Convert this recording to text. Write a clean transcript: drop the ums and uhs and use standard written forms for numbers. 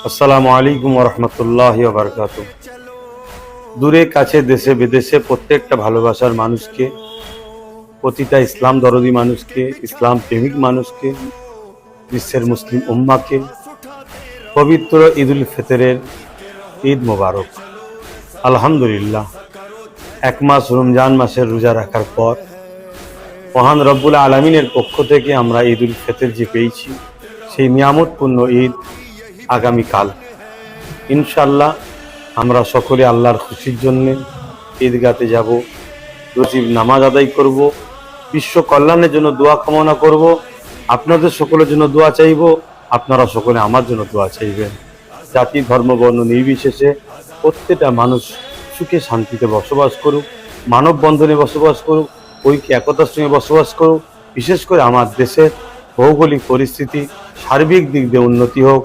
আসসালামু আলাইকুম ওয়া রাহমাতুল্লাহি ওয়া বারাকাতুহু। দূরে কাছে দেশে বিদেশে প্রত্যেকটা ভালোবাসার মানুষকে, প্রতিটা ইসলাম দরদি মানুষকে, ইসলাম প্রেমিক মানুষকে, বিশ্বের মুসলিম উম্মাহকে পবিত্র ঈদুল ফিতরের ঈদ মোবারক। আলহামদুলিল্লাহ, এক মাস রমজান মাসের রোজা রাখার পর মহান রব্বুল আলামিনের পক্ষ থেকে আমরা ঈদুল ফিতর যে পেয়েছি, সেই নিয়ামতপূর্ণ ঈদ আগামীকাল ইনশাল্লাহ আমরা সকলে আল্লাহর খুশির জন্য ঈদগাতে যাব, রোজিব নামাজ আদায় করব, বিশ্ব কল্যাণের জন্য দোয়া কামনা করব, আপনাদের সকলের জন্য দোয়া চাইব, আপনারা সকলে আমার জন্য দোয়া চাইবেন। জাতি ধর্ম বর্ণ নির্বিশেষে প্রত্যেকটা মানুষ সুখে শান্তিতে বসবাস করুক, মানব বন্ধনে বসবাস করুক, ঐক্য একতার সঙ্গে বসবাস করুক। বিশেষ করে আমার দেশের ভৌগোলিক পরিস্থিতি সার্বিক দিক দিয়ে উন্নতি হোক,